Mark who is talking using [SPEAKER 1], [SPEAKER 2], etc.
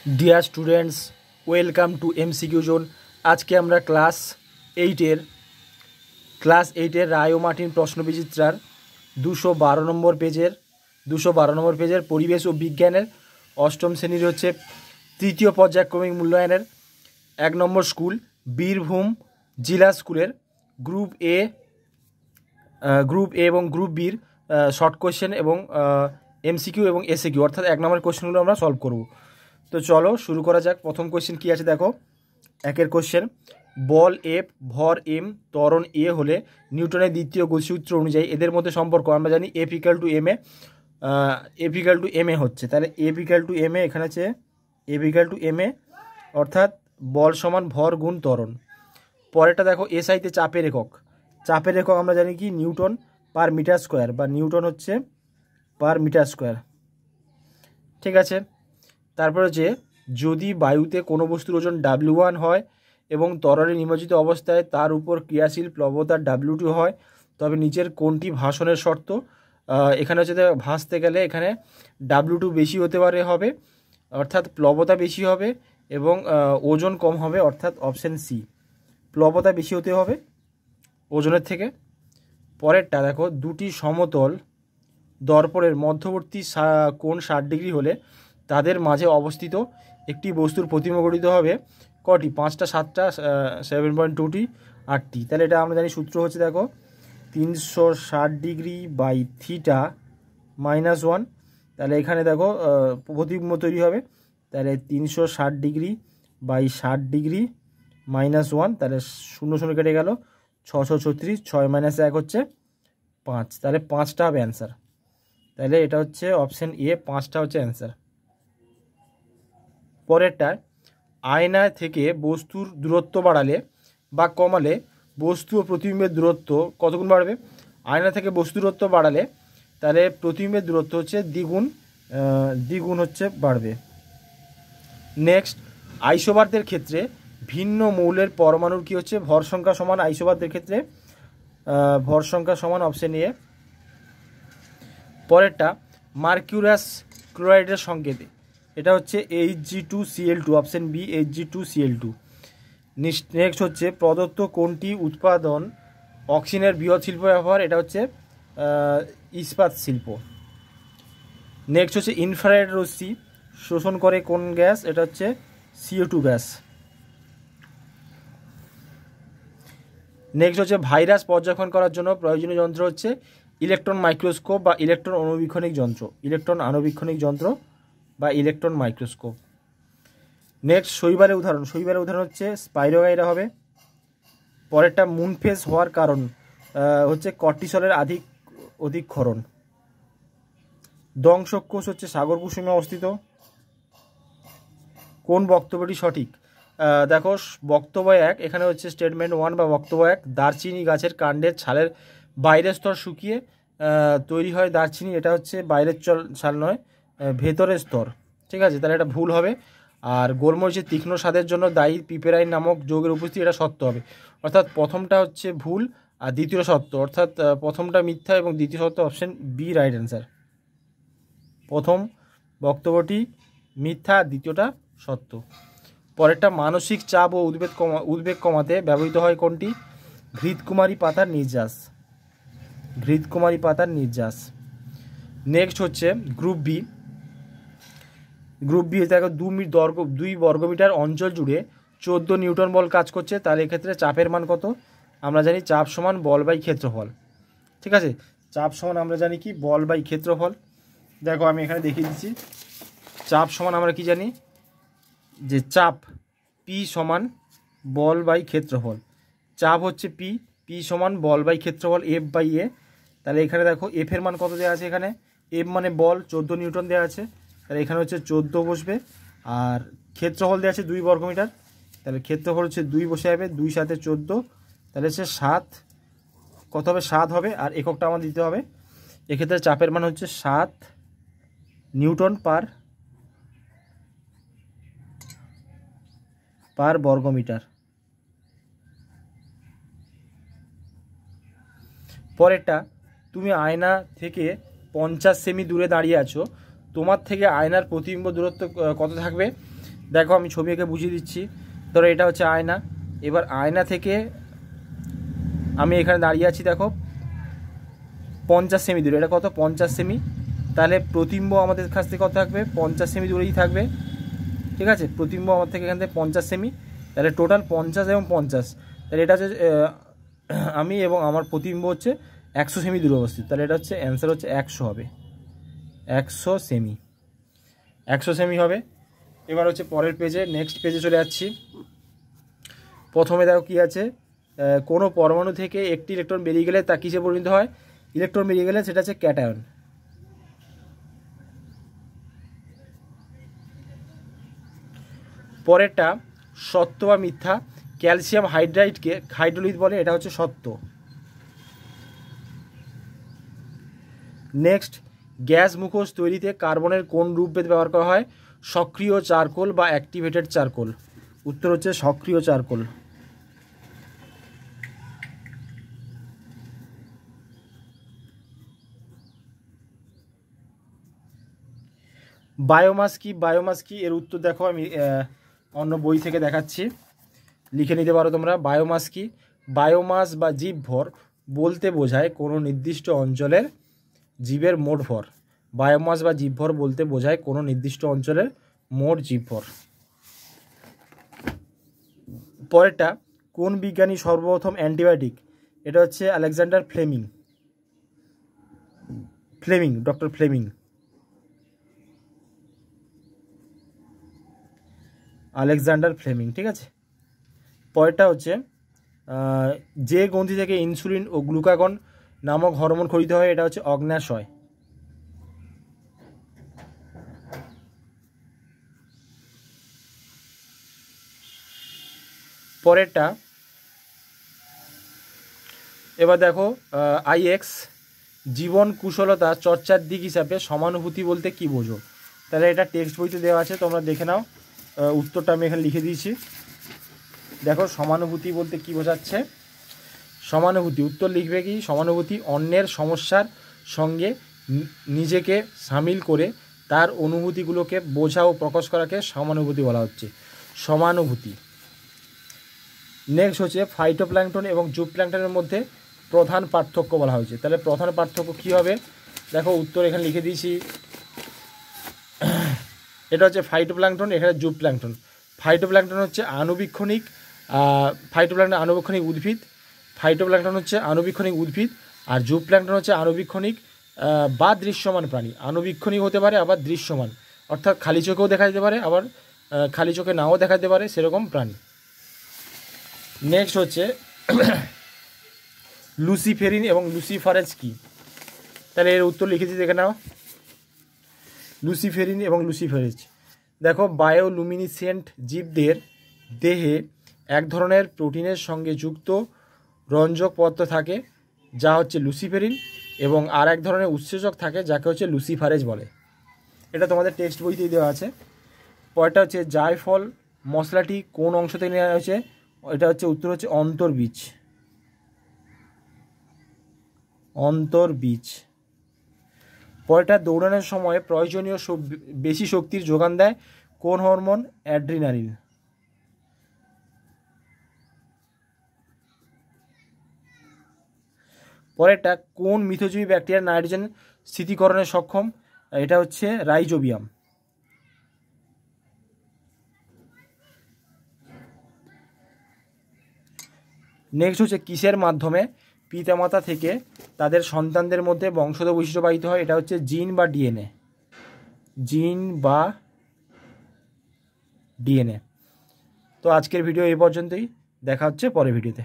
[SPEAKER 1] Dear students, welcome to MCQ zone. আজকে আমরা class এইটের রায় ও মার্টিন প্রশ্নবিচিত্রার 212 নম্বর পেজের পরিবেশ ও বিজ্ঞানের অষ্টম শ্রেণীর হচ্ছে তৃতীয় পর্যায়ক্রমিক মূল্যায়নের 1 নম্বর স্কুল বীরভূম জেলা স্কুলের গ্রুপ এ এবং গ্রুপ বির শর্ট কোয়েশ্চেন এবং এমসিকিউ এবং এসএকিউ অর্থাৎ 1 নম্বর কোয়েশ্চেনগুলো আমরা সলভ করব। তো চলো শুরু করা যাক। প্রথম কোয়েশ্চেন কী আছে দেখো, একের কোয়েশ্চেন, বল এফ ভর এম ত্বরণ এ হলে নিউটনের দ্বিতীয় গতিসূত্র অনুযায়ী এদের মধ্যে সম্পর্ক আমরা জানি F equal to M A হচ্ছে, তাহলে F equal to M A এখানে আছে F equal to M A অর্থাৎ বল সমান ভর গুণ ত্বরণ। পরেরটা দেখো এসআইতে চাপের একক আমরা জানি কি নিউটন পার মিটার স্কোয়ার বা নিউটন হচ্ছে পার মিটার স্কোয়ার, ঠিক আছে। তারপর হচ্ছে যদি বায়ুতে কোনো বস্তুর ওজন W1 হয় এবং ত্বরণে নিমজ্জিত অবস্থায় তার উপর ক্রিয়াশীল প্লবতা W2 হয়, তবে নিচের কোনটি ভাসনের শর্ত? এখানে হচ্ছে ভাসতে গেলে এখানে W2 বেশি হতে পারে হবে অর্থাৎ প্লবতা বেশি হবে এবং ওজন কম হবে অর্থাৎ অপশন সি, প্লবতা বেশি হতে হবে ওজনের থেকে। পরেরটা দেখো, দুটি সমতল দর্পণের মধ্যবর্তী কোণ 60 ডিগ্রি হলে তাদের মাঝে অবস্থিত একটি বস্তুর প্রতিবিম্ব গঠিত হবে কটি? 5টা 7টা 7.2টি 8টি। তাহলে এটা আমরা জানি সূত্র হচ্ছে দেখো 360 ডিগ্রি বাই থিটা মাইনাস 1। তাহলে এখানে দেখো প্রতিবিম্ব তৈরি হবে, তাহলে 360 ডিগ্রি বাই 60 ডিগ্রি মাইনাস 1, তাহলে 0 কেটে গেল, 636, 6 মাইনাস 1 হচ্ছে 5, তাহলে 5টা হবে অ্যান্সার। তাহলে এটা হচ্ছে অপশন এ, 5টা হচ্ছে অ্যান্সার। পরেরটা, আয়না থেকে বস্তুর দূরত্ব বাড়ালে বা কমালে বস্তু ও প্রতিবিম্বের দূরত্ব কতগুণ বাড়বে? আয়না থেকে বস্তু দূরত্ব বাড়ালে তাহলে প্রতিবিম্বের দূরত্ব হচ্ছে দ্বিগুণ হচ্ছে বাড়বে। নেক্সট, আইসোবারদের ক্ষেত্রে ভিন্ন মৌলের পরমাণুর কি হচ্ছে ভর সংখ্যা সমান? আইসোবারদের ক্ষেত্রে ভর সংখ্যা সমান অপশন এ। পরেরটা, মার্কিউরাস ক্লোরাইডের সংকেত, এটা হচ্ছে Hg2Cl2, option B Hg2Cl2। Next হচ্ছে প্রদত্ত কোনটি উৎপাদন অক্সিজেনের বৃহৎ শিল্প ব্যবহার? এটা হচ্ছে ইস্পাত শিল্প। নেক্সট হচ্ছে ইনফ্রারেড রশ্মি শোষণ করে কোন গ্যাস? এটা হচ্ছে CO2 গ্যাস। নেক্সট হচ্ছে ভাইরাস পর্যবেক্ষণ করার জন্য প্রয়োজনীয় যন্ত্র হচ্ছে ইলেকট্রন মাইক্রোস্কোপ বা ইলেকট্রন আণুবীক্ষণিক যন্ত্র বা ইলেকট্রন মাইক্রোস্কোপ। নেক্সট, শৈবালের উদাহরণ হচ্ছে স্পাইরোগাইরা হবে। পরেরটা, মুনফেস হওয়ার কারণ হচ্ছে কর্টিসলের অধিক ক্ষরণ। দংশক কোষ হচ্ছে সাগর কুসুমে অবস্থিত। কোন বক্তব্যটি সঠিক? দেখো বক্তব্য 1, এখানে হচ্ছে স্টেটমেন্ট 1 বা বক্তব্য 1, দারচিনি গাছের কাণ্ডের ছালের বাইরের স্তর শুকিয়ে তৈরি হয় দারচিনি, এটা হচ্ছে বাইরের ছাল নয়, ভেতরের স্তর, ঠিক আছে, তাহলে এটা ভুল হবে। আর গোলমরিচের তীক্ষ্ণ স্বাদের জন্য দায়ী পিপেরাইন নামক যৌগের উপস্থিতি, এটা সত্য হবে। অর্থাৎ প্রথমটা হচ্ছে ভুল আর দ্বিতীয় সত্য, অর্থাৎ প্রথমটা মিথ্যা এবং দ্বিতীয় সত্য, অপশন বি রাইট অ্যান্সার। প্রথম বক্তব্যটি মিথ্যা, দ্বিতীয়টা সত্য। পরেরটা, মানসিক চাপ ও উদ্বেগ কমাতে ব্যবহৃত হয় কোনটি? ঘৃতকুমারী পাতার নির্যাস। নেক্সট হচ্ছে গ্রুপ বি দেখো 2 বর্গমিটার অঞ্চল জুড়ে 14 নিউটন বল কাজ করছে, তাহলে এক্ষেত্রে চাপের মান কত? আমরা জানি চাপ সমান বল বাই ক্ষেত্রফল, ঠিক আছে, চাপ সমান আমরা জানি কি বল বাই ক্ষেত্রফল। দেখো আমি এখানে দেখিয়ে দিচ্ছি, চাপ সমান আমরা কি জানি যে চাপ পি সমান বল বাই ক্ষেত্রফল, চাপ হচ্ছে পি সমান বল বাই ক্ষেত্রফল এফ বাই এ। তাহলে এখানে দেখো এফ এর মান কত দেওয়া আছে, এখানে এফ মানে বল 14 নিউটন দেওয়া আছে, তাহলে এখানে হচ্ছে 14 বসবে। আর ক্ষেত্রফল দেওয়া আছে 2 বর্গমিটার, তাহলে ক্ষেত্রফল হচ্ছে 2 বসে যাবে, 2 সাথে 14, তাহলে হচ্ছে 7, কত হবে? 7 হবে। আর এককটা আমার দিতে হবে, এক্ষেত্রে চাপের মান হচ্ছে 7 নিউটন পার বর্গমিটার। পরেরটা, তুমি আয়না থেকে 50 সেমি দূরে দাঁড়িয়ে আছো, তোমার থেকে আয়নার প্রতিবিম্ব দূরত্ব কত থাকবে? দেখো আমি ছবি এঁকে বুঝিয়ে দিচ্ছি। ধরো এটা হচ্ছে আয়না, এবার আয়না থেকে আমি এখানে দাঁড়িয়ে আছি, দেখো 50 সেমি দূরে, এটা কত 50 সেমি, তাহলে প্রতিবিম্ব আমাদের কাছ থেকে কত থাকবে 50 সেমি দূরেই থাকবে, ঠিক আছে। প্রতিবিম্ব আমার থেকে এখান থেকে 50 সেমি, তাহলে টোটাল 50 এবং 50, তাহলে এটা হচ্ছে আমি এবং আমার প্রতিবিম্ব হচ্ছে 100 সেমি দূরে অবস্থিত, তাহলে এটা হচ্ছে অ্যান্সার হচ্ছে 100 হবে, 100 সেমি, 100 সেমি হবে। এবার হচ্ছে পরের পেজে, নেক্সট পেজে চলে যাচ্ছি। প্রথমে দেখো কি আছে, কোনো পরমাণু থেকে একটি ইলেকট্রন বেরিয়ে গেলে তা কিসে পরিণত হয়, ইলেকট্রন বেরিয়ে গেলে সেটা হচ্ছে ক্যাটায়ন। পরেরটা সত্য বা মিথ্যা, ক্যালসিয়াম হাইড্রাইডকে হাইড্রোলিথ বলে, এটা হচ্ছে সত্য। নেক্সট, গ্যাস মুখোশ তৈরিতে কার্বনের কোন রূপভেদ ব্যবহার করা হয়, সক্রিয় চারকোল বা অ্যাক্টিভেটেড চারকোল, উত্তর হচ্ছে সক্রিয় চারকোল। বায়োমাস কি, বায়োমাস কি এর উত্তর দেখো আমি অন্য বই থেকে দেখাচ্ছি, লিখে নিতে পারো তোমরা। বায়োমাস কি, বায়োমাস বা জীবভর বলতে বোঝায় কোনো নির্দিষ্ট অঞ্চলের জীবের মোট ভর, বায়োমাস বা জীবভর বলতে বোঝায় কোনো নির্দিষ্ট অঞ্চলের মোট জীবভর। পরেরটা, কোন বিজ্ঞানী সর্বপ্রথম অ্যান্টিবায়োটিক, এটা হচ্ছে Alexander Fleming, doctor Fleming, Alexander Fleming, ঠিক আছে। পরেরটা হচ্ছে যে গ্রন্থি থেকে ইনসুলিন ও গ্লুকাগন নামক হরমোন খরিত হয়, এটা হচ্ছে অগ্ন্যাশয়। পরেরটা এবার দেখো, IX জীবন কুশলতা চর্চার দিক হিসাবে সমানুভূতি বলতে কি বোঝো, তাহলে এটা টেক্সট বইতে দেওয়া আছে, তোমরা দেখে নাও। উত্তরটা আমি এখানে লিখে দিয়েছি, দেখো সমানুভূতি বলতে কি বোঝাচ্ছে। সমানুভূতি উত্তর লিখবে কি, সমানুভূতি অন্যের সমস্যার সঙ্গে নিজেকে সামিল করে তার অনুভূতিগুলোকে বোঝা ও প্রকাশ করাকে সমানুভূতি বলা হচ্ছে, সমানুভূতি। নেক্সট হচ্ছে ফাইটোপ্ল্যাঙ্কটন এবং জুপ্ল্যাঙ্কটনের মধ্যে প্রধান পার্থক্য বলা হয়েছে, তাহলে প্রধান পার্থক্য কী হবে, দেখো উত্তর এখানে লিখে দিয়েছি। এটা হচ্ছে ফাইটোপ্ল্যাঙ্কটন, এখানে জুপ্ল্যাঙ্কটন। ফাইটোপ্ল্যাঙ্কটন হচ্ছে আণুবীক্ষণিক, ফাইটোপ্ল্যাঙ্কটন আণুবীক্ষণিক উদ্ভিদ, ফাইটোপ্ল্যাঙ্কটন হচ্ছে আণুবীক্ষণিক উদ্ভিদ, আর জুপ্ল্যাঙ্কটন হচ্ছে আণুবীক্ষণিক বা দৃশ্যমান প্রাণী, আণুবীক্ষণিক হতে পারে আবার দৃশ্যমান, অর্থাৎ খালি চোখেও দেখা যেতে পারে, আবার খালি চোখে নাও দেখা যেতে পারে, সেরকম প্রাণী। নেক্সট হচ্ছে লুসিফেরিন এবং লুসিফারেজ কি, তাহলে এর উত্তর লিখেছি, দেখে নাও। লুসিফেরিন এবং লুসিফারেজ, দেখো বায়োলুমিনিসেন্ট জীবদের দেহে এক ধরনের প্রোটিনের সঙ্গে যুক্ত রঞ্জক পদার্থ থাকে যা হচ্ছে লুসিফেরিন, এবং আর এক ধরনের উৎসেচক থাকে যাকে হচ্ছে লুসিফারেজ বলে, এটা তোমাদের টেক্সট বইতেই দেওয়া আছে। পরেরটা হচ্ছে জায়ফল মশলাটি কোন অংশ থেকে নেওয়া হয়েছে, এটা হচ্ছে উত্তর হচ্ছে অন্তর্বীজ, অন্তর্বীজ। পরেরটা দৌড়ানোর সময় প্রয়োজনীয় বেশি শক্তির যোগান দেয় কোন হরমোন, অ্যাড্রিনালিন। পরেরটা কোন মিথজীবী ব্যাকটেরিয়ার নাইট্রোজেন স্থিতিকরণে সক্ষম, এটা হচ্ছে রাইজোবিয়াম। নেক্সট হচ্ছে কিসের মাধ্যমে পিতামাতা থেকে তাদের সন্তানদের মধ্যে বংশগত বৈশিষ্ট্য বাহিত হয়, এটা হচ্ছে জিন বা ডিএনএ, জিন বা ডিএনএ। তো আজকের ভিডিও এই পর্যন্তই, দেখা হচ্ছে পরের ভিডিওতে।